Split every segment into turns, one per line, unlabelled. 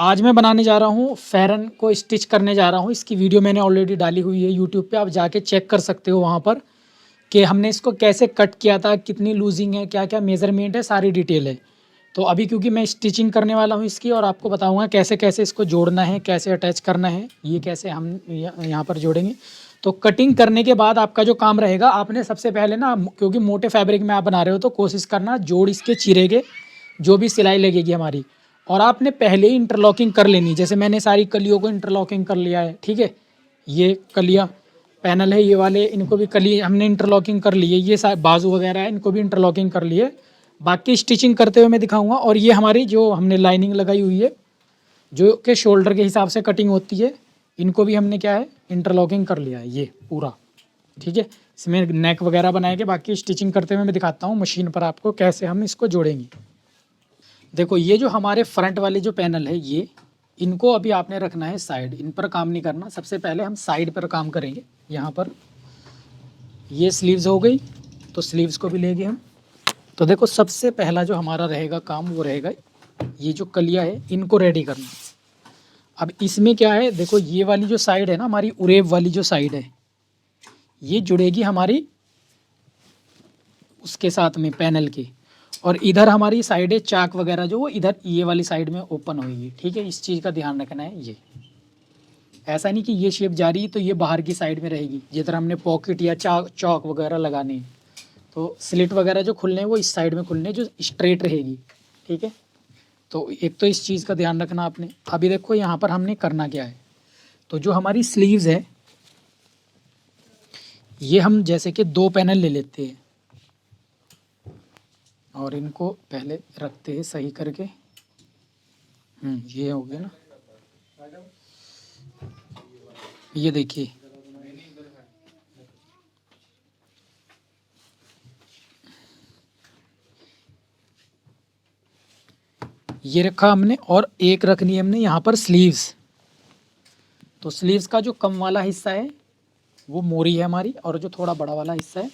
आज मैं बनाने जा रहा हूँ फ़ेरन को स्टिच करने जा रहा हूँ। इसकी वीडियो मैंने ऑलरेडी डाली हुई है यूट्यूब पे, आप जाके चेक कर सकते हो वहाँ पर कि हमने इसको कैसे कट किया था, कितनी लूजिंग है, क्या-क्या मेज़रमेंट है, सारी डिटेल है। तो अभी क्योंकि मैं स्टिचिंग करने वाला हूँ इसकी और आपको बताऊँगा कैसे-कैसे इसको जोड़ना है, कैसे अटैच करना है, ये कैसे हम यहाँ पर जोड़ेंगे। तो कटिंग करने के बाद आपका जो काम रहेगा, आपने सबसे पहले ना क्योंकि मोटे फैब्रिक में आप बना रहे हो तो कोशिश करना जोड़ इसके चिरेगे, जो भी सिलाई लगेगी हमारी, और आपने पहले ही इंटरलॉकिंग कर लेनी। जैसे मैंने सारी कलियों को इंटरलॉकिंग कर लिया है, ठीक है। ये कलियाँ पैनल है, ये वाले इनको भी कली हमने इंटरलॉकिंग कर ली है। ये बाजू वगैरह है, इनको भी इंटरलॉकिंग कर लिए। बाकी स्टिचिंग करते हुए मैं दिखाऊंगा। और ये हमारी जो हमने लाइनिंग लगाई हुई है, जो कि शोल्डर के हिसाब से कटिंग होती है, इनको भी हमने क्या है इंटरलॉकिंग कर लिया है ये पूरा, ठीक है। इसमें नेक वगैरह बनाएंगे, बाकी स्टिचिंग करते हुए मैं दिखाता हूँ मशीन पर आपको कैसे हम इसको जोड़ेंगे। देखो ये जो हमारे फ्रंट वाले जो पैनल है, ये इनको अभी आपने रखना है साइड, इन पर काम नहीं करना। सबसे पहले हम साइड पर काम करेंगे। यहाँ पर ये स्लीव्स हो गई, तो स्लीव्स को भी लेंगे हम। तो देखो सबसे पहला जो हमारा रहेगा काम वो रहेगा ये जो कलिया है इनको रेडी करना। अब इसमें क्या है, देखो ये वाली जो साइड है ना हमारी उरेब वाली जो साइड है, ये जुड़ेगी हमारी उसके साथ में पैनल के। और इधर हमारी साइड है चाक वगैरह जो वो इधर ये वाली साइड में ओपन होगी, ठीक है। इस चीज़ का ध्यान रखना है। ये ऐसा नहीं कि ये शेप जा रही है तो ये बाहर की साइड में रहेगी। जिधर हमने पॉकेट या चौक वगैरह लगाने हैं, तो स्लिट वगैरह जो खुलने हैं वो इस साइड में खुलने हैं, जो स्ट्रेट रहेगी, ठीक है। तो एक तो इस चीज़ का ध्यान रखना आपने। अभी देखो यहाँ पर हमने करना क्या है, तो जो हमारी स्लीव्स है ये हम जैसे कि 2 पैनल ले लेते हैं और इनको पहले रखते हैं सही करके। ये हो गया ना, ये देखिए ये रखा हमने, और एक रखनी है हमने यहाँ पर स्लीव्स। तो स्लीव्स का जो कम वाला हिस्सा है वो मोरी है हमारी, और जो थोड़ा बड़ा वाला हिस्सा है,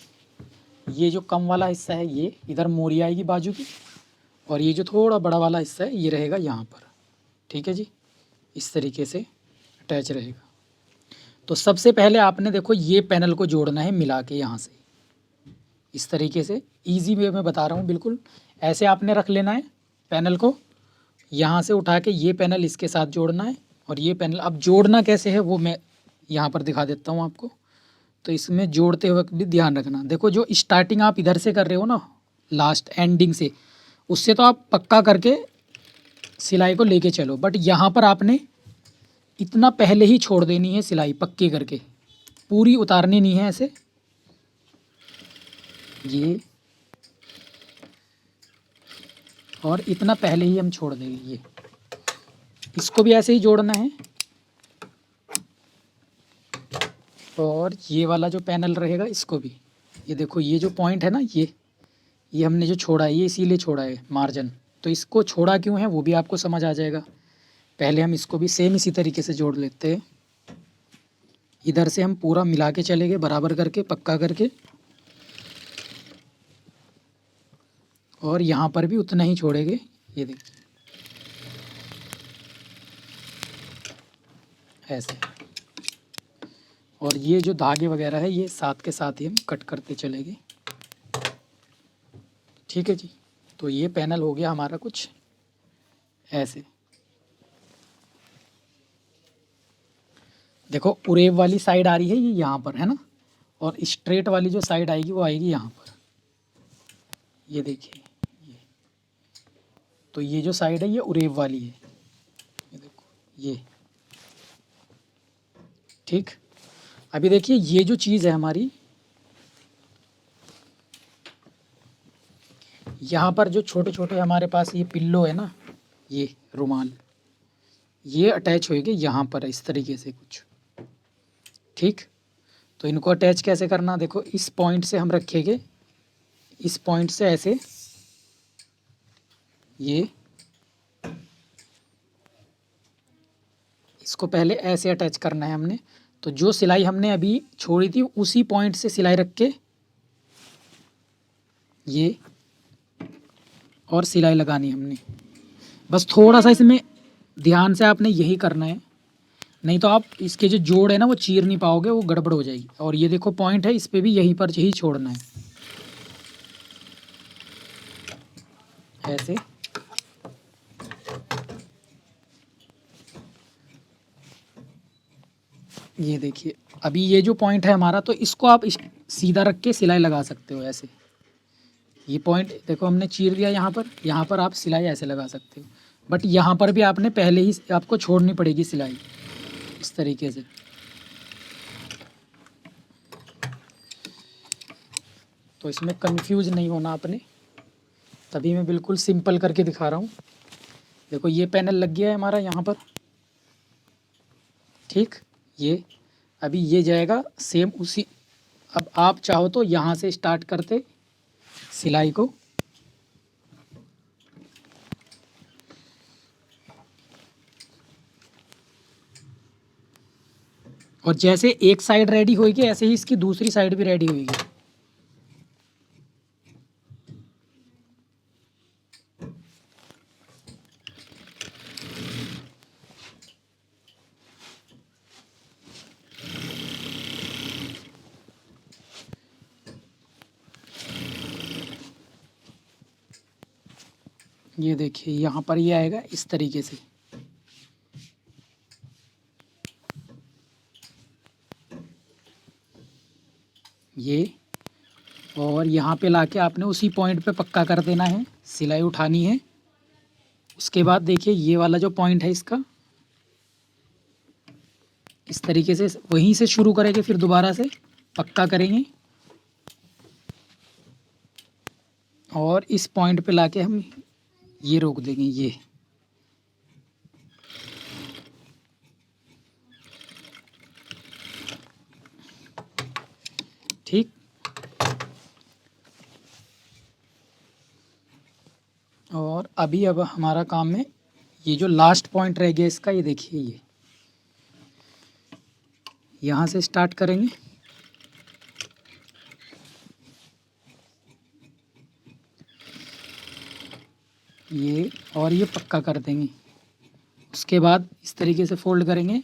ये जो कम वाला हिस्सा है ये इधर मोरी आएगी बाजू की, और ये जो थोड़ा बड़ा वाला हिस्सा है ये रहेगा यहाँ पर, ठीक है जी। इस तरीके से अटैच रहेगा। तो सबसे पहले आपने देखो ये पैनल को जोड़ना है मिला के यहाँ से, इस तरीके से इजी वे में बता रहा हूँ बिल्कुल। ऐसे आपने रख लेना है पैनल को, यहाँ से उठा के ये पैनल इसके साथ जोड़ना है, और ये पैनल अब जोड़ना कैसे है वो मैं यहाँ पर दिखा देता हूँ आपको। तो इसमें जोड़ते वक्त भी ध्यान रखना। देखो जो स्टार्टिंग आप इधर से कर रहे हो ना, लास्ट एंडिंग से, उससे तो आप पक्का करके सिलाई को लेके चलो, बट यहाँ पर आपने इतना पहले ही छोड़ देनी है सिलाई पक्की करके, पूरी उतारनी नहीं है ऐसे। ये और इतना पहले ही हम छोड़ देंगे। ये इसको भी ऐसे ही जोड़ना है। और ये वाला जो पैनल रहेगा इसको भी, ये देखो ये जो पॉइंट है ना, ये हमने जो छोड़ा है ये इसीलिए छोड़ा है मार्जिन। तो इसको छोड़ा क्यों है वो भी आपको समझ आ जाएगा। पहले हम इसको भी सेम इसी तरीके से जोड़ लेते हैं। इधर से हम पूरा मिला के चलेंगे बराबर करके, पक्का करके, और यहाँ पर भी उतना ही छोड़ेंगे। ये देखिए ऐसे। और ये जो धागे वगैरह है ये साथ के साथ ही हम कट करते चलेंगे, ठीक है जी। तो ये पैनल हो गया हमारा कुछ ऐसे। देखो उरेब वाली साइड आ रही है ये यहाँ पर है ना, और स्ट्रेट वाली जो साइड आएगी वो आएगी यहाँ पर। ये देखिए ये, तो ये जो साइड है ये उरेब वाली है, ये देखो ये, ठीक। अभी देखिए ये जो चीज़ है हमारी, यहाँ पर जो छोटे छोटे हमारे पास ये पिल्लो है ना, ये रुमाल, ये अटैच होएगी यहाँ पर इस तरीके से कुछ, ठीक। तो इनको अटैच कैसे करना, देखो इस पॉइंट से हम रखेंगे, इस पॉइंट से ऐसे, ये इसको पहले ऐसे अटैच करना है हमने। तो जो सिलाई हमने अभी छोड़ी थी उसी पॉइंट से सिलाई रख के ये और सिलाई लगानी हमने। बस थोड़ा सा इसमें ध्यान से आपने यही करना है, नहीं तो आप इसके जो जोड़ है ना वो चीर नहीं पाओगे, वो गड़बड़ हो जाएगी। और ये देखो पॉइंट है, इस पे भी यहीं पर ही छोड़ना है ऐसे। ये देखिए अभी ये जो पॉइंट है हमारा, तो इसको आप सीधा रख के सिलाई लगा सकते हो ऐसे। ये पॉइंट देखो हमने चीर दिया यहाँ पर आप सिलाई ऐसे लगा सकते हो, बट यहाँ पर भी आपने पहले ही आपको छोड़नी पड़ेगी सिलाई इस तरीके से। तो इसमें कंफ्यूज नहीं होना आपने, तभी मैं बिल्कुल सिंपल करके दिखा रहा हूँ। देखो ये पैनल लग गया है हमारा यहाँ पर, ठीक। ये अभी ये जाएगा सेम उसी। अब आप चाहो तो यहाँ से स्टार्ट करते सिलाई को, और जैसे एक साइड रेडी होगी ऐसे ही इसकी दूसरी साइड भी रेडी होगी। ये देखिए यहाँ पर ये आएगा इस तरीके से। ये और यहाँ पे लाके आपने उसी पॉइंट पे पक्का कर देना है, सिलाई उठानी है। उसके बाद देखिए ये वाला जो पॉइंट है इसका इस तरीके से वहीं से शुरू करेंगे, फिर दोबारा से पक्का करेंगे और इस पॉइंट पे लाके हम ये रोक देंगे। ये ठीक। और अभी अब हमारा काम है, ये जो लास्ट पॉइंट रह गया इसका, ये देखिए ये यहाँ से स्टार्ट करेंगे। ये और ये पक्का कर देंगे। उसके बाद इस तरीके से फोल्ड करेंगे।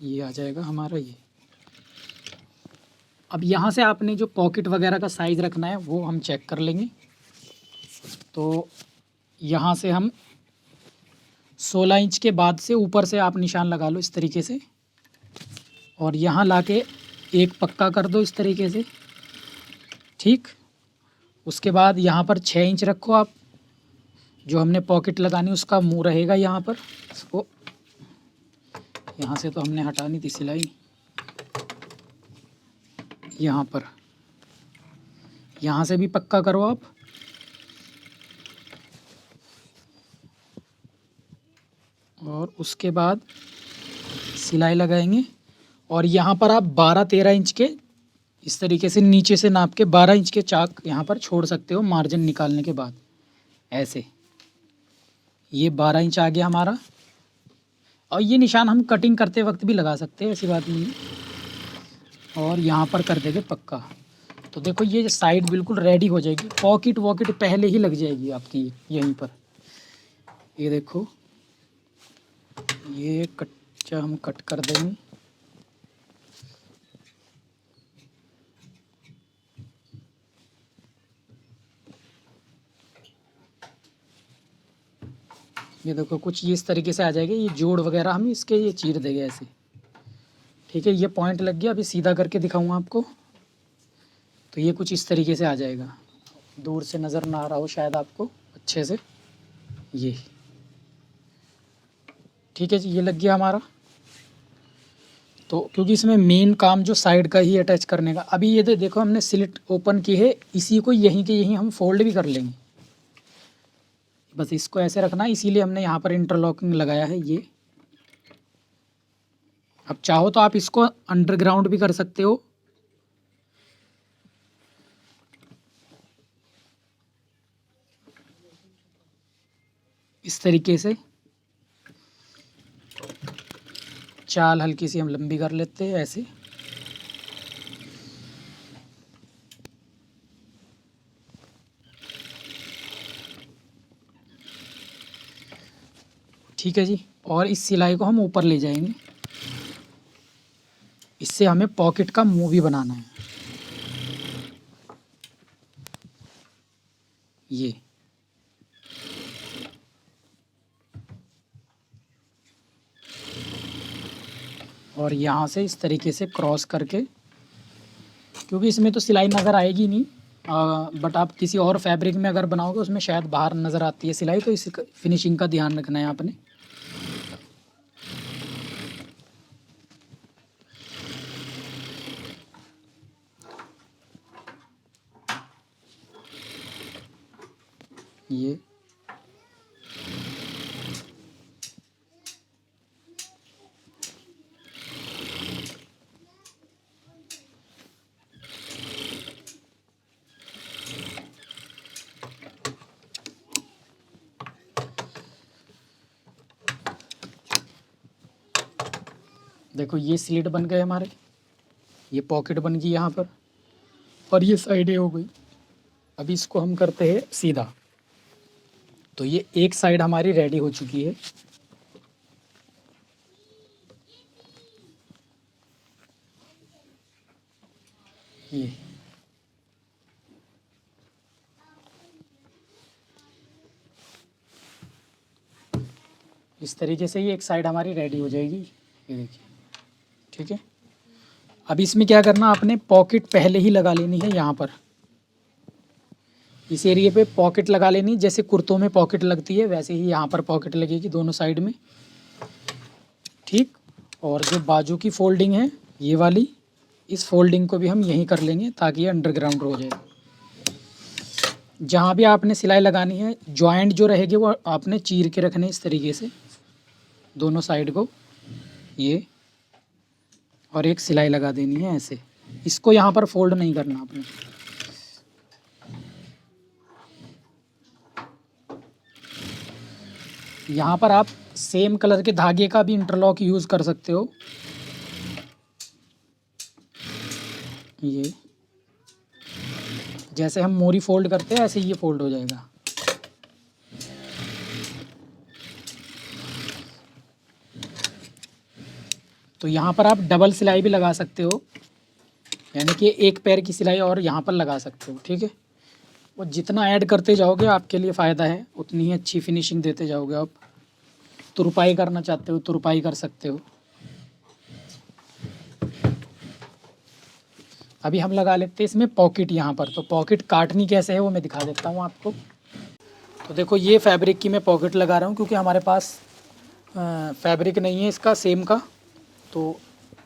ये आ जाएगा हमारा ये। अब यहाँ से आपने जो पॉकेट वगैरह का साइज़ रखना है वो हम चेक कर लेंगे। तो यहाँ से हम 16 इंच के बाद से ऊपर से आप निशान लगा लो इस तरीके से, और यहाँ लाके एक पक्का कर दो इस तरीके से, ठीक। उसके बाद यहाँ पर 6 इंच रखो आप, जो हमने पॉकेट लगानी उसका मुंह रहेगा यहाँ पर। इसको यहाँ से तो हमने हटानी थी सिलाई, यहाँ पर यहाँ से भी पक्का करो आप। और उसके बाद सिलाई लगाएंगे, और यहाँ पर आप 12-13 इंच के इस तरीके से नीचे से नाप के 12 इंच के चाक यहाँ पर छोड़ सकते हो मार्जिन निकालने के बाद ऐसे। ये 12 इंच आ गया हमारा, और ये निशान हम कटिंग करते वक्त भी लगा सकते हैं, ऐसी बात नहीं है। और यहाँ पर कर देंगे पक्का। तो देखो ये साइड बिल्कुल रेडी हो जाएगी, पॉकेट वॉकेट पहले ही लग जाएगी आपकी यहीं पर। ये देखो ये कच्चा हम कट कर देंगे। ये देखो कुछ ये इस तरीके से आ जाएगी, ये जोड़ वगैरह हम इसके ये चीर देंगे ऐसे, ठीक है। ये पॉइंट लग गया, अभी सीधा करके दिखाऊंगा आपको। तो ये कुछ इस तरीके से आ जाएगा, दूर से नज़र ना आ रहा हो शायद आपको अच्छे से। ये ठीक है जी, ये लग गया हमारा। तो क्योंकि इसमें मेन काम जो साइड का ही अटैच करने का, अभी ये देखो हमने स्लिट ओपन की है, इसी को यहीं के यहीं हम फोल्ड भी कर लेंगे। बस इसको ऐसे रखना है, इसीलिए हमने यहाँ पर इंटरलॉकिंग लगाया है ये। अब चाहो तो आप इसको अंडरग्राउंड भी कर सकते हो, इस तरीके से। चाल हल्की सी हम लंबी कर लेते हैं ऐसे। ठीक है जी। और इस सिलाई को हम ऊपर ले जाएंगे, इससे हमें पॉकेट का मुंह भी बनाना है। ये और यहाँ से इस तरीके से क्रॉस करके, क्योंकि इसमें तो सिलाई नज़र आएगी नहीं, बट आप किसी और फैब्रिक में अगर बनाओगे उसमें शायद बाहर नज़र आती है सिलाई, तो इस फिनिशिंग का ध्यान रखना है आपने। ये देखो, ये स्लिट बन गए हमारे, ये पॉकेट बन गई यहाँ पर, और ये साइडें हो गई। अभी इसको हम करते हैं सीधा। तो ये एक साइड हमारी रेडी हो चुकी है। ये इस तरीके से ये एक साइड हमारी रेडी हो जाएगी, ये देखिए। ठीक है, अब इसमें क्या करना, आपने पॉकेट पहले ही लगा लेनी है। यहाँ पर इस एरिए पे पॉकेट लगा लेनी, जैसे कुर्तों में पॉकेट लगती है वैसे ही यहाँ पर पॉकेट लगेगी दोनों साइड में। ठीक, और जो बाजू की फोल्डिंग है ये वाली, इस फोल्डिंग को भी हम यहीं कर लेंगे ताकि ये अंडरग्राउंड हो जाए। जहाँ भी आपने सिलाई लगानी है, जॉइंट जो रहेगी वो आपने चीर के रखने इस तरीके से दोनों साइड को, ये, और एक सिलाई लगा देनी है ऐसे। इसको यहाँ पर फोल्ड नहीं करना आपने। यहाँ पर आप सेम कलर के धागे का भी इंटरलॉक यूज़ कर सकते हो। ये जैसे हम मोरी फोल्ड करते हैं ऐसे ये फोल्ड हो जाएगा। तो यहाँ पर आप डबल सिलाई भी लगा सकते हो, यानी कि एक पैर की सिलाई और यहाँ पर लगा सकते हो। ठीक है, वो जितना ऐड करते जाओगे आपके लिए फ़ायदा है, उतनी ही अच्छी फिनिशिंग देते जाओगे आप। तुरपाई करना चाहते हो तुरपाई कर सकते हो। अभी हम लगा लेते हैं इसमें पॉकेट यहाँ पर। तो पॉकेट काटनी कैसे है वो मैं दिखा देता हूँ आपको। तो देखो, ये फैब्रिक की मैं पॉकेट लगा रहा हूँ क्योंकि हमारे पास फैब्रिक नहीं है इसका सेम का, तो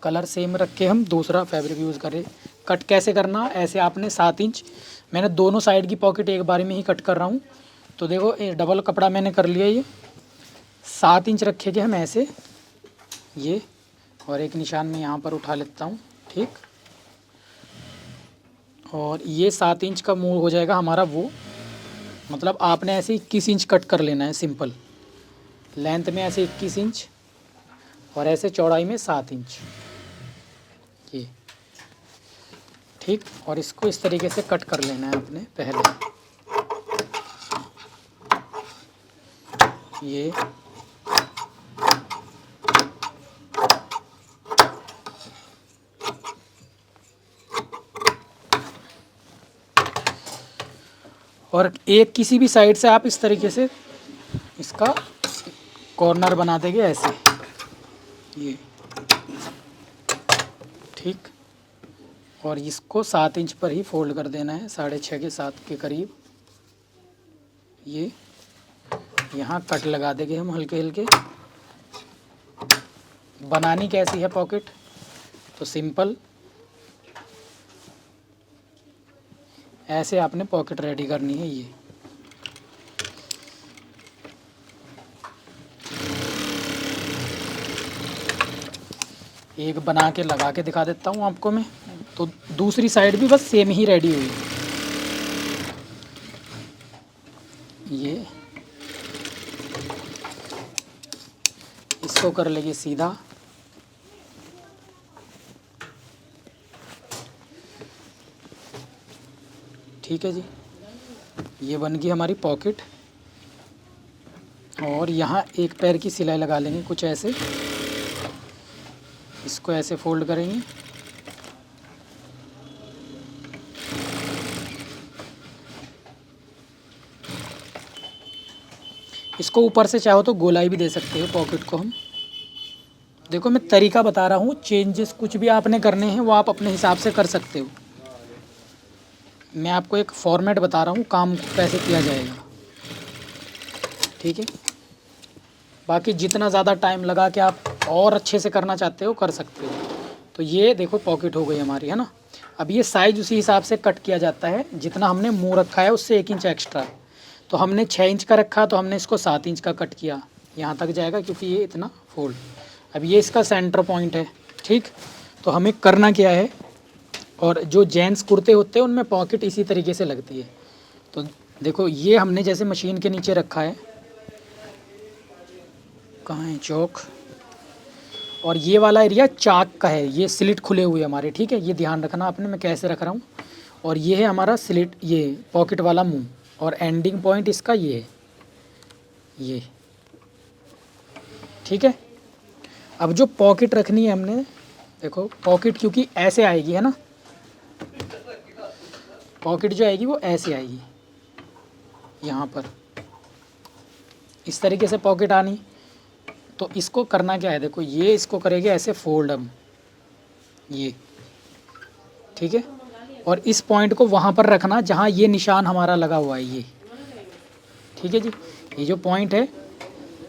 कलर सेम रख के हम दूसरा फैब्रिक यूज़ करें। कट कैसे करना, ऐसे आपने 7 इंच, मैंने दोनों साइड की पॉकेट एक बारी में ही कट कर रहा हूँ। तो देखो, डबल कपड़ा मैंने कर लिया, ये 7 इंच रखेंगे हम ऐसे, ये, और एक निशान में यहाँ पर उठा लेता हूँ। ठीक, और ये 7 इंच का मुँह हो जाएगा हमारा वो, मतलब आपने ऐसे 21 इंच कट कर लेना है सिंपल। लेंथ में ऐसे 21 इंच और ऐसे चौड़ाई में 7 इंच, ये। ठीक, और इसको इस तरीके से कट कर लेना है आपने पहले, ये। और एक किसी भी साइड से आप इस तरीके से इसका कॉर्नर बना देंगे ऐसे, ये। ठीक, और इसको 7 इंच पर ही फोल्ड कर देना है, 6.5 के 7 के करीब, ये। यहाँ कट लगा देंगे हम हल्के हल्के। बनानी कैसी है पॉकेट, तो सिंपल ऐसे आपने पॉकेट रेडी करनी है, ये। एक बना के लगा के दिखा देता हूँ आपको मैं। तो दूसरी साइड भी बस सेम ही रेडी हुई, ये। इसको कर लेंगे सीधा, ठीक है जी। ये बन गई हमारी पॉकेट। और यहाँ एक पैर की सिलाई लगा लेंगे कुछ ऐसे, इसको ऐसे फोल्ड करेंगे। इसको ऊपर से चाहो तो गोलाई भी दे सकते हो पॉकेट को हम। देखो मैं तरीका बता रहा हूँ, चेंजेस कुछ भी आपने करने हैं वो आप अपने हिसाब से कर सकते हो। मैं आपको एक फॉर्मेट बता रहा हूँ काम को कैसे किया जाएगा, ठीक है। बाकी जितना ज़्यादा टाइम लगा के आप और अच्छे से करना चाहते हो कर सकते हो। तो ये देखो पॉकेट हो गई हमारी, है ना। अब ये साइज़ उसी हिसाब से कट किया जाता है, जितना हमने मुँह रखा है उससे 1 इंच एक्स्ट्रा। तो हमने 6 इंच का रखा तो हमने इसको 7 इंच का कट किया, यहाँ तक जाएगा क्योंकि ये इतना फोल्ड। अब ये इसका सेंटर पॉइंट है, ठीक। तो हमें करना क्या है, और जो जेंट्स कुर्ते होते हैं उनमें पॉकेट इसी तरीके से लगती है। तो देखो ये हमने जैसे मशीन के नीचे रखा है, कहाँ है चौक, और ये वाला एरिया चाक का है, ये स्लिट खुले हुए हमारे, ठीक है। ये ध्यान रखना आपने मैं कैसे रख रहा हूँ। और ये है हमारा स्लिट, ये पॉकेट वाला मुंह, और एंडिंग पॉइंट इसका ये है, ये, ठीक है। अब जो पॉकेट रखनी है हमने, देखो पॉकेट क्योंकि ऐसे आएगी, है ना, पॉकेट जो आएगी वो ऐसे आएगी, यहाँ पर इस तरीके से पॉकेट आनी। तो इसको करना क्या है, देखो ये इसको करेंगे ऐसे फोल्ड हम, ये, ठीक है। और इस पॉइंट को वहाँ पर रखना जहाँ ये निशान हमारा लगा हुआ है, ये, ठीक है जी। ये जो पॉइंट है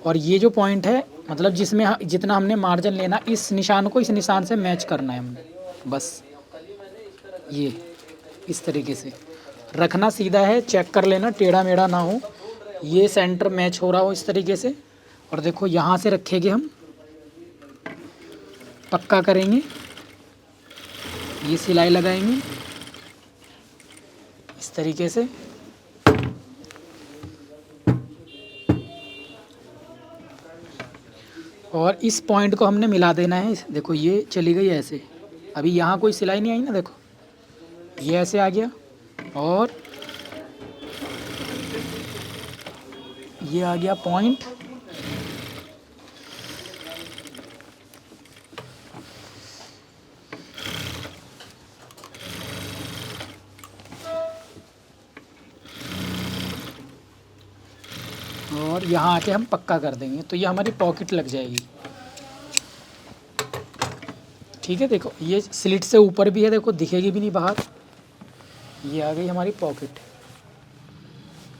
और ये जो पॉइंट है, मतलब जिसमें जितना हमने मार्जिन लेना, इस निशान को इस निशान से मैच करना है हमने, बस ये इस तरीके से रखना। सीधा है, चेक कर लेना टेढ़ा मेढ़ा ना हो, ये सेंटर मैच हो रहा हो इस तरीके से। और देखो यहाँ से रखेंगे हम, पक्का करेंगे, ये सिलाई लगाएंगे इस तरीके से। और इस पॉइंट को हमने मिला देना है, देखो ये चली गई ऐसे। अभी यहाँ कोई सिलाई नहीं आई ना, देखो ये ऐसे आ गया, और ये आ गया पॉइंट। और यहाँ आके हम पक्का कर देंगे, तो ये हमारी पॉकेट लग जाएगी, ठीक है। देखो ये स्लिट से ऊपर भी है, देखो दिखेगी भी नहीं बाहर। ये आ गई हमारी पॉकेट,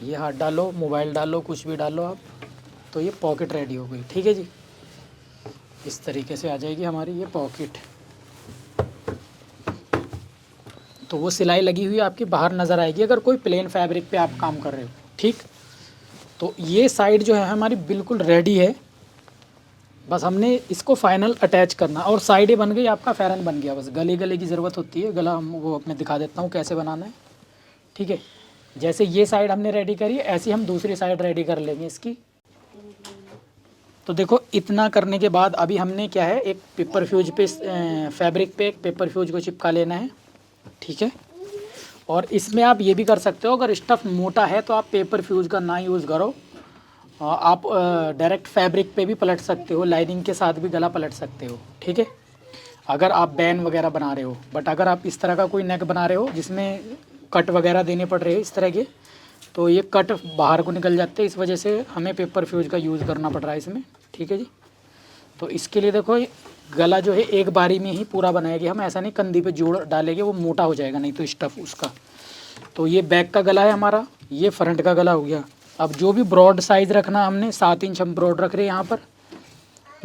ये हाथ डालो, मोबाइल डालो, कुछ भी डालो आप, तो ये पॉकेट रेडी हो गई, ठीक है जी। इस तरीके से आ जाएगी हमारी ये पॉकेट। तो वो सिलाई लगी हुई आपकी बाहर नज़र आएगी अगर कोई प्लेन फैब्रिक पे आप काम कर रहे हो, ठीक। तो ये साइड जो है हमारी बिल्कुल रेडी है, बस हमने इसको फाइनल अटैच करना, और साइडें बन गई, आपका फ़ैरन बन गया। बस गले की ज़रूरत होती है, गला हम वो मैं दिखा देता हूँ कैसे बनाना है, ठीक है। जैसे ये साइड हमने रेडी करी, ऐसी हम दूसरी साइड रेडी कर लेंगे इसकी। तो देखो इतना करने के बाद अभी हमने क्या है, एक पेपर फ्यूज पे, फैब्रिक पे एक पेपर फ्यूज को चिपका लेना है, ठीक है। और इसमें आप ये भी कर सकते हो, अगर स्टफ़ मोटा है तो आप पेपर फ्यूज का ना यूज़ करो, आप डायरेक्ट फैब्रिक पे भी पलट सकते हो, लाइनिंग के साथ भी गला पलट सकते हो, ठीक है, अगर आप बैन वगैरह बना रहे हो। बट अगर आप इस तरह का कोई नेक बना रहे हो जिसमें कट वगैरह देने पड़ रहे हैं इस तरह के, तो ये कट बाहर को निकल जाते हैं, इस वजह से हमें पेपर फ्यूज का यूज़ करना पड़ रहा है इसमें, ठीक है जी। तो इसके लिए देखो गला जो है एक बारी में ही पूरा बनाएंगे हम, ऐसा नहीं कंधी पे जोड़ डालेंगे, वो मोटा हो जाएगा नहीं तो स्टफ़ उसका। तो ये बैक का गला है हमारा, ये फ्रंट का गला हो गया। अब जो भी ब्रॉड साइज़ रखना हमने 7 इंच हम ब्रॉड रख रहे हैं यहाँ पर।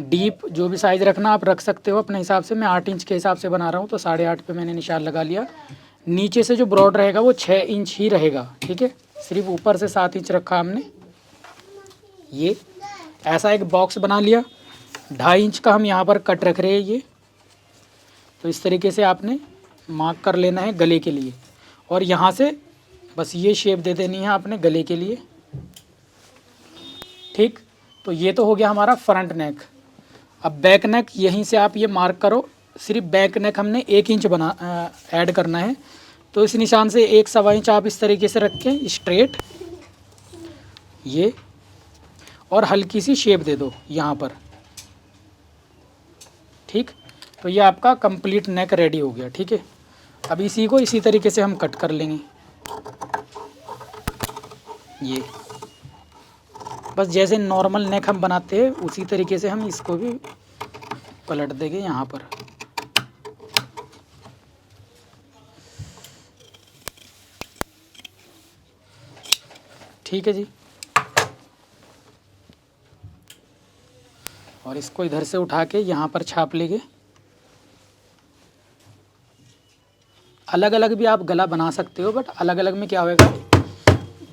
डीप जो भी साइज़ रखना आप रख सकते हो अपने हिसाब से, मैं 8 इंच के हिसाब से बना रहा हूँ तो 8.5 पे मैंने निशान लगा लिया। नीचे से जो ब्रॉड रहेगा वो 6 इंच ही रहेगा, ठीक है। सिर्फ ऊपर से 7 इंच रखा हमने। ये ऐसा एक बॉक्स बना लिया, 2.5 इंच का हम यहाँ पर कट रख रहे हैं ये। तो इस तरीके से आपने मार्क कर लेना है गले के लिए, और यहाँ से बस ये शेप दे देनी है आपने गले के लिए, ठीक। तो ये तो हो गया हमारा फ्रंट नेक। अब बैक नेक यहीं से आप ये मार्क करो, सिर्फ बैक नेक हमने 1 इंच ऐड करना है। तो इस निशान से 1 सवा इंच आप इस तरीके से रखें स्ट्रेट, ये। और हल्की सी शेप दे दो यहाँ पर। ठीक, तो ये आपका कंप्लीट नेक रेडी हो गया। ठीक है, अब इसी को इसी तरीके से हम कट कर लेंगे। ये बस जैसे नॉर्मल नेक हम बनाते हैं उसी तरीके से हम इसको भी पलट देंगे यहाँ पर। ठीक है जी, और इसको इधर से उठा के यहाँ पर छाप लेंगे। अलग अलग भी आप गला बना सकते हो, बट अलग अलग में क्या होगा,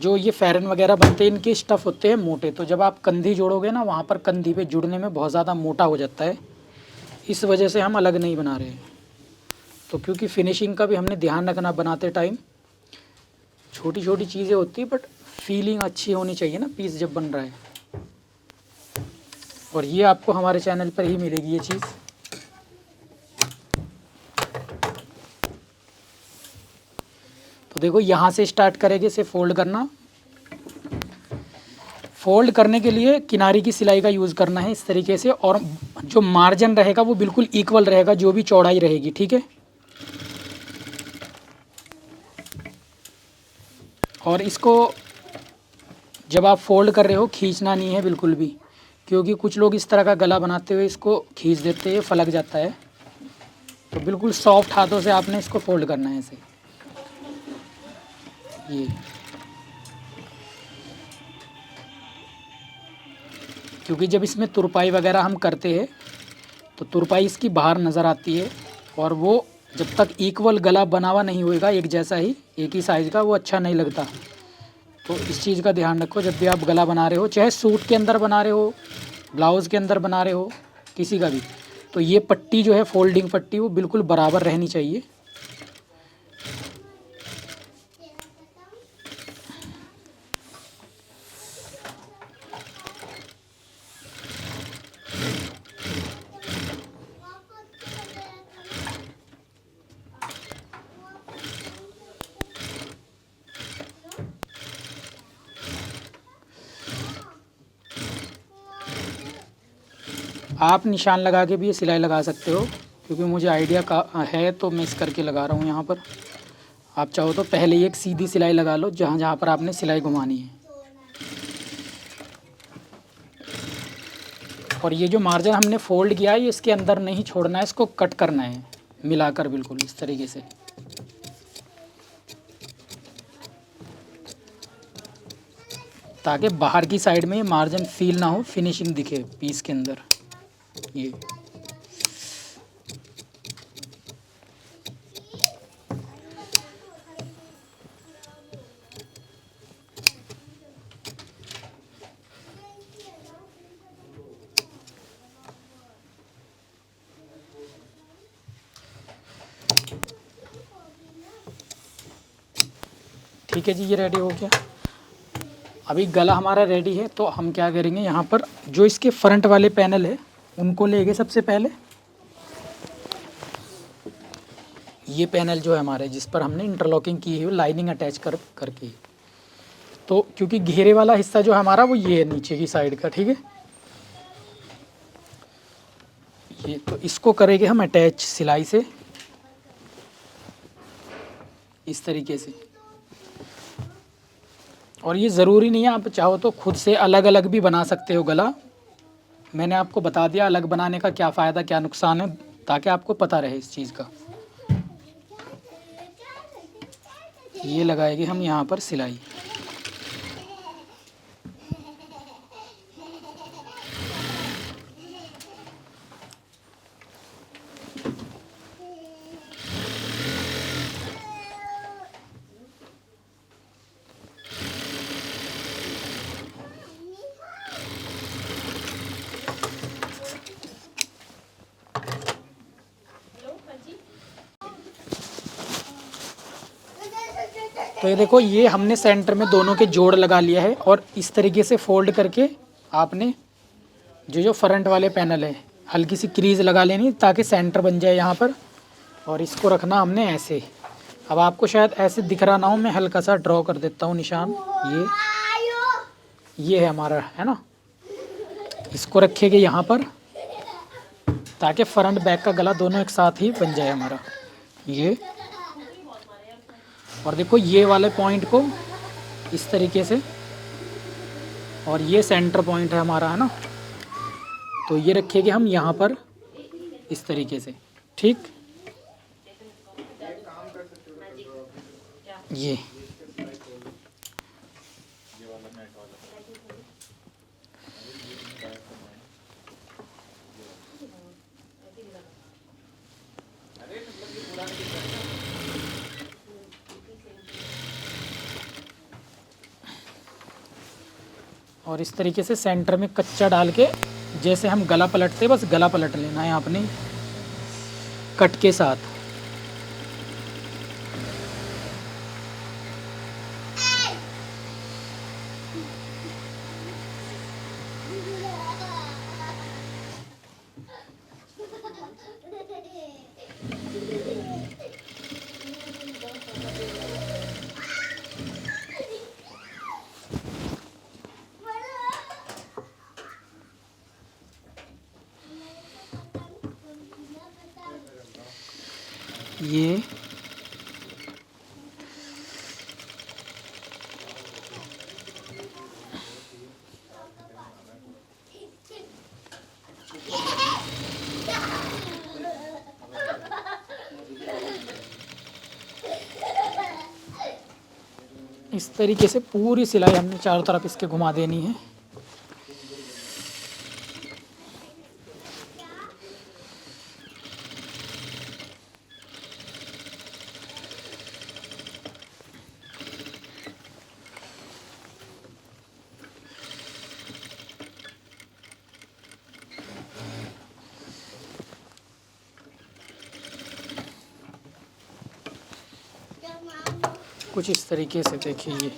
जो ये फेरन वगैरह बनते हैं इनके स्टफ़ होते हैं मोटे, तो जब आप कंधी जोड़ोगे ना वहाँ पर कंधी पे जुड़ने में बहुत ज़्यादा मोटा हो जाता है, इस वजह से हम अलग नहीं बना रहे हैं। तो क्योंकि फिनिशिंग का भी हमने ध्यान रखना बनाते टाइम, छोटी छोटी चीज़ें होती है बट फीलिंग अच्छी होनी चाहिए ना पीस जब बन रहा है। और ये आपको हमारे चैनल पर ही मिलेगी ये चीज़। तो देखो यहाँ से स्टार्ट करेंगे इसे फोल्ड करना। फोल्ड करने के लिए किनारी की सिलाई का यूज़ करना है इस तरीके से, और जो मार्जिन रहेगा वो बिल्कुल इक्वल रहेगा जो भी चौड़ाई रहेगी। ठीक है, और इसको जब आप फोल्ड कर रहे हो खींचना नहीं है बिल्कुल भी, क्योंकि कुछ लोग इस तरह का गला बनाते हुए इसको खींच देते हैं, फलक जाता है। तो बिल्कुल सॉफ्ट हाथों से आपने इसको फोल्ड करना है ऐसे। ये क्योंकि जब इसमें तुरपाई वगैरह हम करते हैं तो तुरपाई इसकी बाहर नज़र आती है, और वो जब तक इक्वल गला बना हुआ नहीं होएगा एक जैसा ही एक ही साइज़ का, वो अच्छा नहीं लगता। तो इस चीज़ का ध्यान रखो जब भी आप गला बना रहे हो, चाहे सूट के अंदर बना रहे हो, ब्लाउज़ के अंदर बना रहे हो, किसी का भी। तो ये पट्टी जो है फोल्डिंग पट्टी वो बिल्कुल बराबर रहनी चाहिए। आप निशान लगा के भी ये सिलाई लगा सकते हो, क्योंकि मुझे आइडिया का है तो मैं इस करके लगा रहा हूँ यहाँ पर। आप चाहो तो पहले ही एक सीधी सिलाई लगा लो जहाँ जहाँ पर आपने सिलाई घुमानी है। और ये जो मार्जिन हमने फोल्ड किया है ये इसके अंदर नहीं छोड़ना है, इसको कट करना है मिलाकर बिल्कुल इस तरीके से। ताकि बाहर की साइड में मार्जिन फील ना हो, फिनिशिंग दिखे पीस के अंदर। ये ठीक है जी, ये रेडी हो गया। अभी गला हमारा रेडी है, तो हम क्या करेंगे यहाँ पर जो इसके फ्रंट वाले पैनल है उनको लेंगे सबसे पहले। ये पैनल जो है हमारे जिस पर हमने इंटरलॉकिंग की है लाइनिंग अटैच करके, तो क्योंकि घेरे वाला हिस्सा जो है हमारा वो ये है नीचे की साइड का। ठीक है, ये तो इसको करेंगे हम अटैच सिलाई से इस तरीके से। और ये ज़रूरी नहीं है, आप चाहो तो खुद से अलग अलग भी बना सकते हो गला। मैंने आपको बता दिया अलग बनाने का क्या फ़ायदा क्या नुकसान है, ताकि आपको पता रहे इस चीज़ का। ये लगाएंगे हम यहाँ पर सिलाई। तो ये देखो, ये हमने सेंटर में दोनों के जोड़ लगा लिया है, और इस तरीके से फोल्ड करके आपने जो फ्रंट वाले पैनल है हल्की सी क्रीज लगा लेनी ताकि सेंटर बन जाए यहाँ पर। और इसको रखना हमने ऐसे। अब आपको शायद ऐसे दिख रहा ना हो, मैं हल्का सा ड्रॉ कर देता हूँ निशान। ये है हमारा, है ना। इसको रखेंगे यहाँ पर ताकि फ्रंट बैक का गला दोनों एक साथ ही बन जाए हमारा ये। और देखो ये वाले पॉइंट को इस तरीके से, और ये सेंटर पॉइंट है हमारा, है ना, तो ये रखेंगे हम यहाँ पर इस तरीके से। ठीक, ये और इस तरीके से सेंटर में कच्चा डाल के जैसे हम गला पलटते, बस गला पलट लेना है आपने कट के साथ। ये इस तरीके से पूरी सिलाई हमने चारों तरफ इसके घुमा देनी है। कुछ इस तरीके से देखिए, ये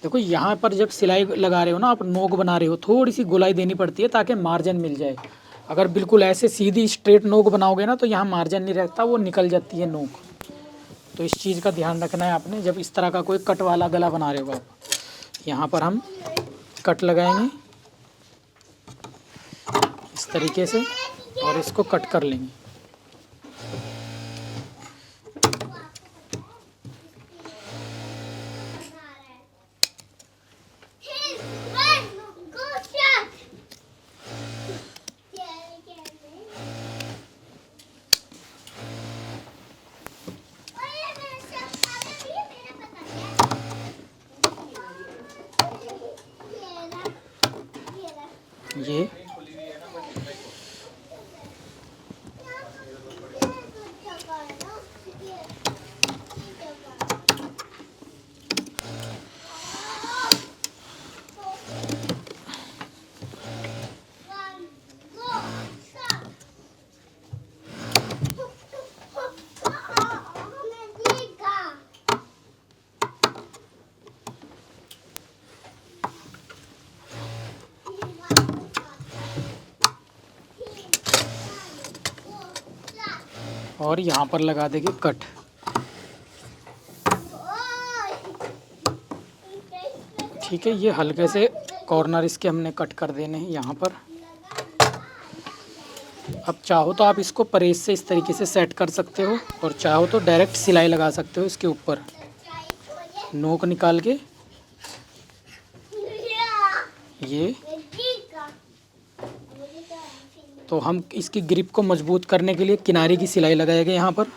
देखो यहाँ पर जब सिलाई लगा रहे हो ना आप, नोक बना रहे हो, थोड़ी सी गोलाई देनी पड़ती है ताकि मार्जिन मिल जाए। अगर बिल्कुल ऐसे सीधी स्ट्रेट नोक बनाओगे ना तो यहाँ मार्जिन नहीं रहता, वो निकल जाती है नोक। तो इस चीज़ का ध्यान रखना है आपने जब इस तरह का कोई कट वाला गला बना रहे हो आप। यहाँ पर हम कट लगाएंगे इस तरीके से और इसको कट कर लेंगे। ये और यहाँ पर लगा देंगे कट। ठीक है, ये हल्के से कॉर्नर इसके हमने कट कर देने हैं यहाँ पर। अब चाहो तो आप इसको प्रेस से इस तरीके से सेट कर सकते हो, और चाहो तो डायरेक्ट सिलाई लगा सकते हो इसके ऊपर नोक निकाल के। ये तो हम इसकी ग्रिप को मजबूत करने के लिए किनारे की सिलाई लगाएंगे यहाँ पर।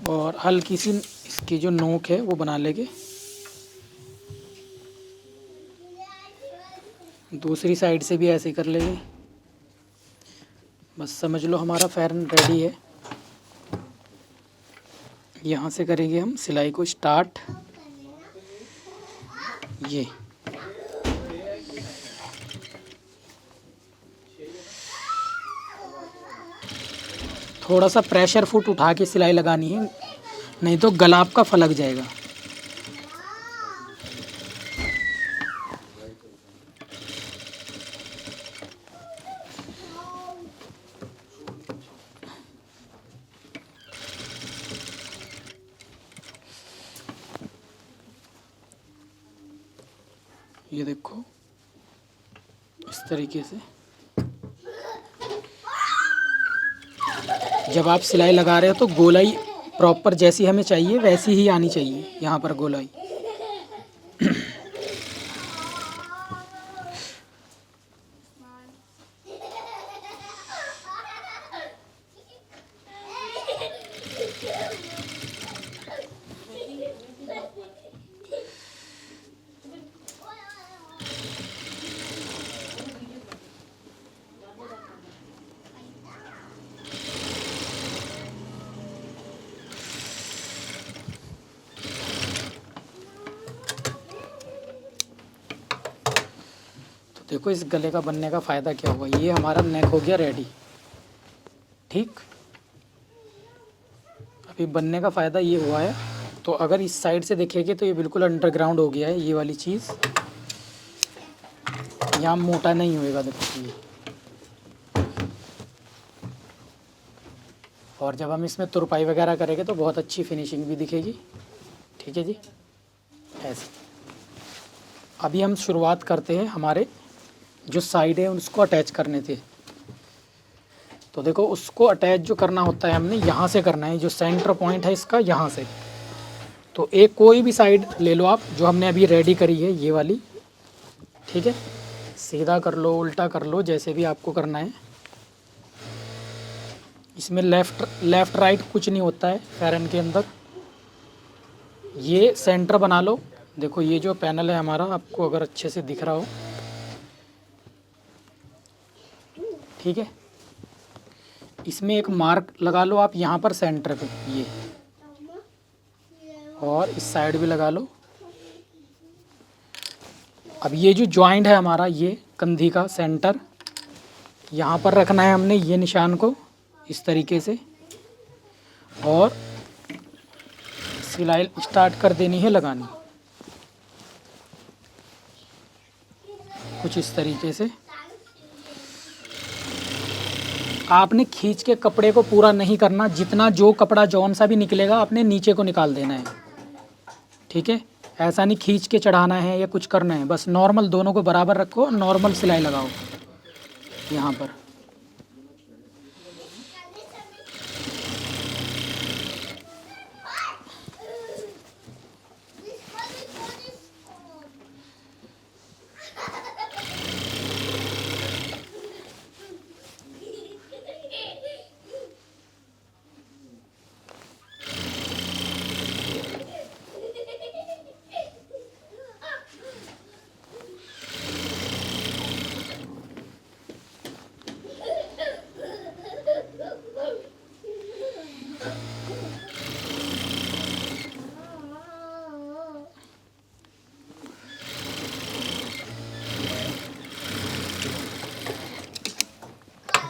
और हल्की सी इसकी जो नोक है वो बना लेंगे। दूसरी साइड से भी ऐसे ही कर लेंगे। बस समझ लो हमारा फैरन रेडी है। यहाँ से करेंगे हम सिलाई को स्टार्ट। ये थोड़ा सा प्रेशर फुट उठा के सिलाई लगानी है, नहीं तो गला आपका फलक जाएगा। ये देखो इस तरीके से जब आप सिलाई लगा रहे हो तो गोलाई प्रॉपर जैसी हमें चाहिए वैसी ही आनी चाहिए यहाँ पर गोलाई। देखो इस गले का बनने का फ़ायदा क्या हुआ, ये हमारा नेक हो गया रेडी। ठीक, अभी बनने का फ़ायदा ये हुआ है, तो अगर इस साइड से देखेंगे तो ये बिल्कुल अंडरग्राउंड हो गया है ये वाली चीज़, यहाँ मोटा नहीं होएगा देखो ये। और जब हम इसमें तुरपाई वगैरह करेंगे तो बहुत अच्छी फिनिशिंग भी दिखेगी। ठीक है जी, ऐसे। अभी हम शुरुआत करते हैं, हमारे जो साइड है उसको अटैच करने थे। तो देखो उसको अटैच जो करना होता है हमने यहाँ से करना है, जो सेंटर पॉइंट है इसका यहाँ से। तो एक कोई भी साइड ले लो आप, जो हमने अभी रेडी करी है ये वाली। ठीक है, सीधा कर लो, उल्टा कर लो, जैसे भी आपको करना है। इसमें लेफ़्ट राइट कुछ नहीं होता है फेरन के अंदर। ये सेंटर बना लो। देखो ये जो पैनल है हमारा, आपको अगर अच्छे से दिख रहा हो, ठीक है, इसमें एक मार्क लगा लो आप यहाँ पर सेंटर पे, ये, और इस साइड भी लगा लो। अब ये जो जॉइंट है हमारा, ये कंधी का सेंटर, यहाँ पर रखना है हमने ये निशान को इस तरीके से, और सिलाई स्टार्ट कर देनी है लगानी कुछ इस तरीके से। आपने खींच के कपड़े को पूरा नहीं करना, जितना जो कपड़ा जौन सा भी निकलेगा आपने नीचे को निकाल देना है। ठीक है, ऐसा नहीं खींच के चढ़ाना है या कुछ करना है, बस नॉर्मल दोनों को बराबर रखो, नॉर्मल सिलाई लगाओ यहाँ पर।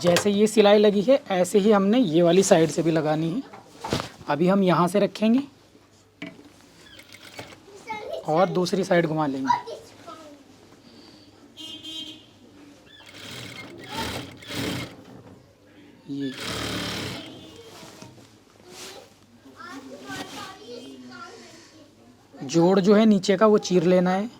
जैसे ये सिलाई लगी है ऐसे ही हमने ये वाली साइड से भी लगानी है। अभी हम यहाँ से रखेंगे और दूसरी साइड घुमा लेंगे। ये जोड़ जो है नीचे का वो चीर लेना है।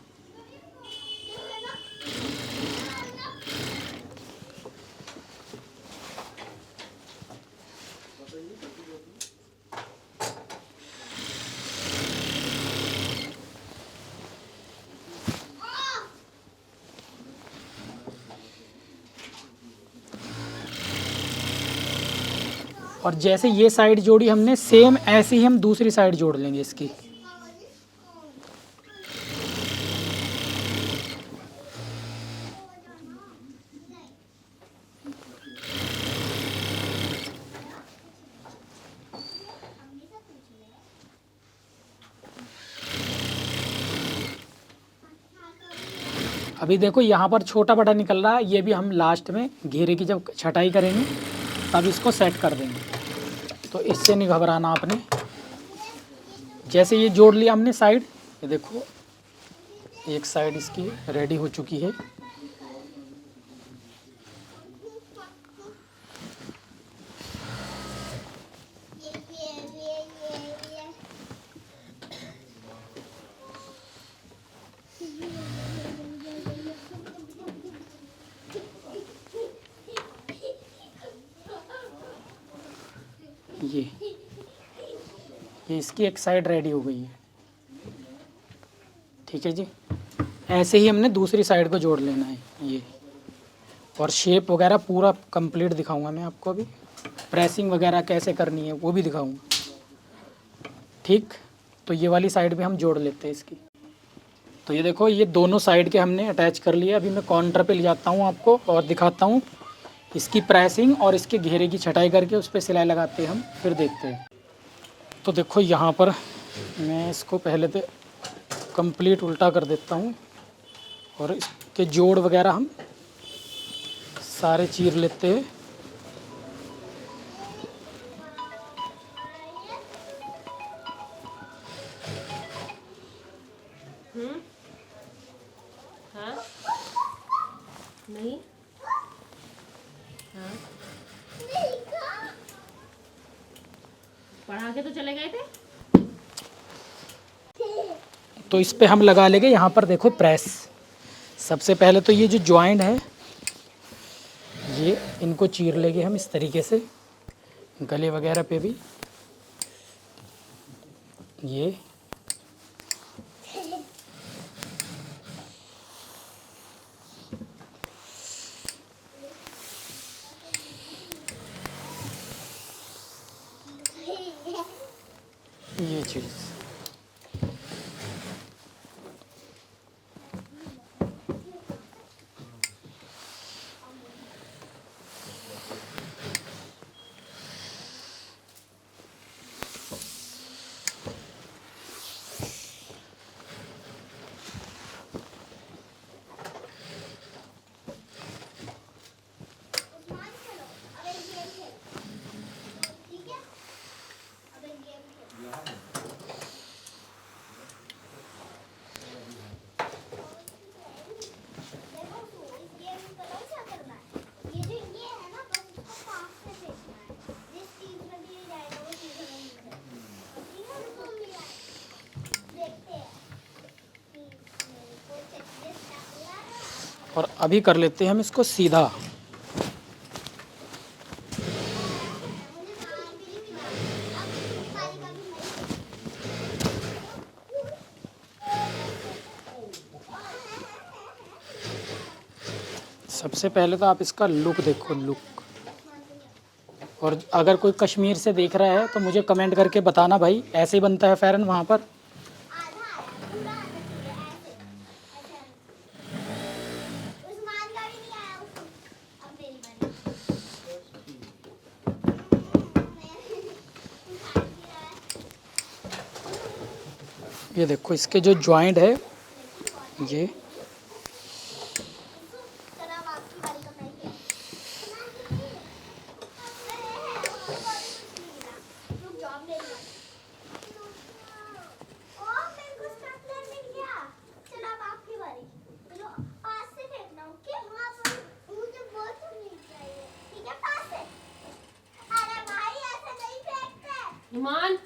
और जैसे ये साइड जोड़ी हमने, सेम ऐसे ही हम दूसरी साइड जोड़ लेंगे इसकी। अभी देखो यहाँ पर छोटा बड़ा निकल रहा है, ये भी हम लास्ट में घेरे की जब छटाई करेंगे तब इसको सेट कर देंगे। तो इससे नहीं घबराना आपने। जैसे ये जोड़ लिया हमने साइड, ये देखो एक साइड इसकी रेडी हो चुकी है। ये इसकी एक साइड रेडी हो गई है। ठीक है जी, ऐसे ही हमने दूसरी साइड को जोड़ लेना है ये। और शेप वगैरह पूरा कंप्लीट दिखाऊंगा मैं आपको अभी, प्रेसिंग वगैरह कैसे करनी है वो भी दिखाऊंगा। ठीक, तो ये वाली साइड भी हम जोड़ लेते हैं इसकी। तो ये देखो, ये दोनों साइड के हमने अटैच कर लिया। अभी मैं काउंटर पे ले जाता हूँ आपको और दिखाता हूँ इसकी प्रेसिंग और इसके घेरे की छटाई करके उस पर सिलाई लगाते हैं हम, फिर देखते हैं। तो देखो यहाँ पर मैं इसको पहले तो कंप्लीट उल्टा कर देता हूँ और इसके जोड़ वगैरह हम सारे चीर लेते हैं।
हाँ नहीं हाँ पढ़ा के तो चले गए थे।
तो इस पे हम लगा लेंगे यहाँ पर देखो प्रेस। सबसे पहले तो ये जो जॉइंट है ये इनको चीर लेंगे हम इस तरीके से, गले वगैरह पे भी ये। ये चीज़ और अभी कर लेते हैं हम इसको सीधा। सबसे पहले तो आप इसका लुक देखो, लुक। और अगर कोई कश्मीर से देख रहा है तो मुझे कमेंट करके बताना भाई, ऐसे ही बनता है फ़ैरन वहाँ पर। ये देखो इसके जो जॉइंट है ये,
ईमान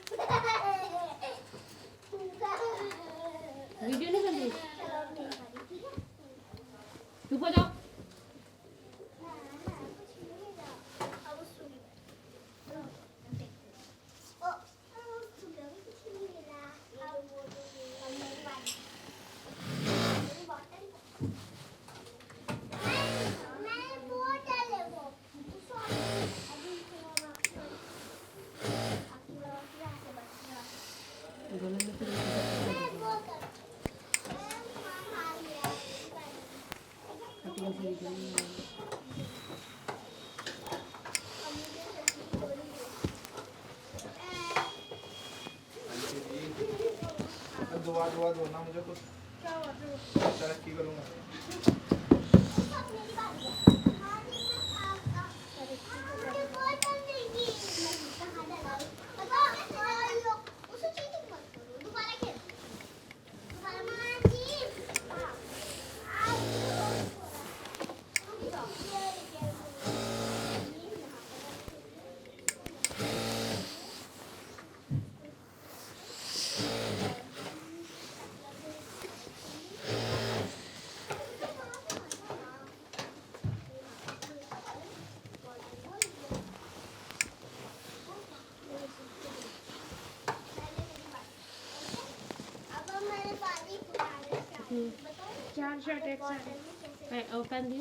वीडियो नहीं बन रही, चुप हो जाओ।
दुआ दुआ दो ना मुझे कुछ, तरक्की करूँगा।
4 शर्ट एक साड़ी।
और पहन दी।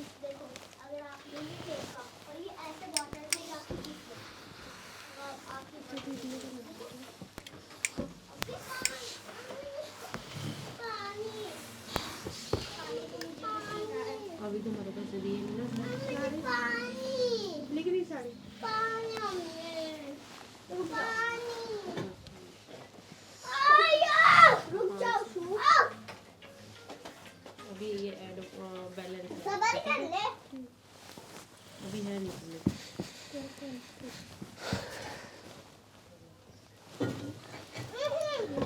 अभी तुम्हारे पैसे दिए नहीं ना।
लेकिन ये साड़ी
अभी ये ऐड बैलेंस अभी है नहीं।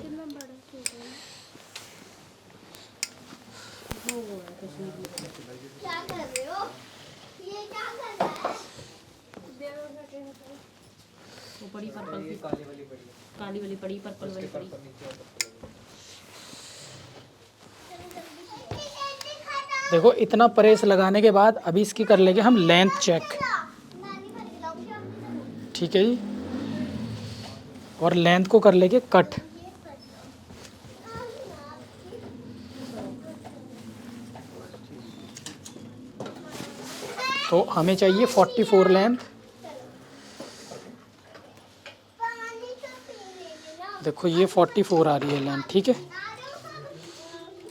कितना बड़ा सूट है।
वो है कश्मीर में।
क्या कर रहे हो? ये क्या कर रहा है?
वो पड़ी पर्पल
ये
की,
काली वाली पड़ी है,
काली वाली पड़ी, पर्पल वाली
उसके
पड़ी।
पर्पल नीचे और पर्पल वाली।
देखो इतना प्रेस लगाने के बाद अभी इसकी कर लेंगे हम लेंथ चेक। ठीक है जी, और लेंथ को कर लेंगे कट। तो हमें चाहिए 44 लेंथ। देखो ये 44 आ रही है लेंथ, ठीक है।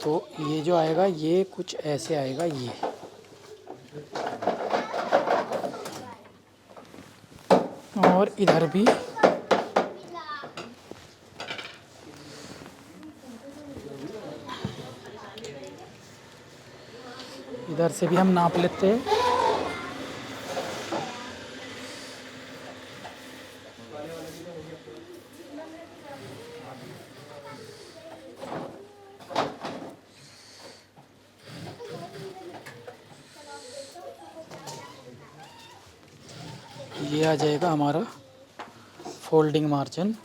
तो ये जो आएगा ये कुछ ऐसे आएगा ये। और इधर भी इधर से भी हम नाप लेते हैं। ये आ जाएगा हमारा फोल्डिंग मार्जिन।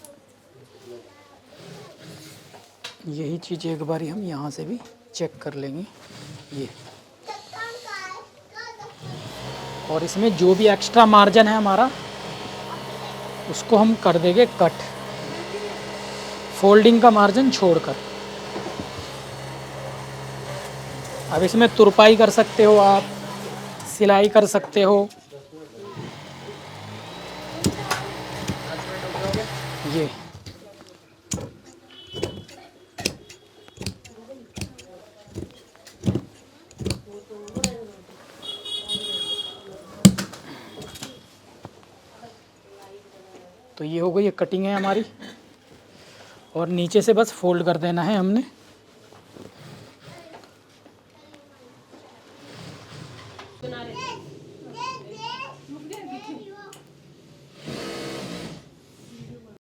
यही चीज़ एक बारी हम यहाँ से भी चेक कर लेंगे ये। और इसमें जो भी एक्स्ट्रा मार्जिन है हमारा उसको हम कर देंगे कट, फोल्डिंग का मार्जिन छोड़कर। अब इसमें तुरपाई कर सकते हो आप, सिलाई कर सकते हो। ये तो ये हो गई, ये कटिंग है हमारी। और नीचे से बस फोल्ड कर देना है हमने।
बना रहे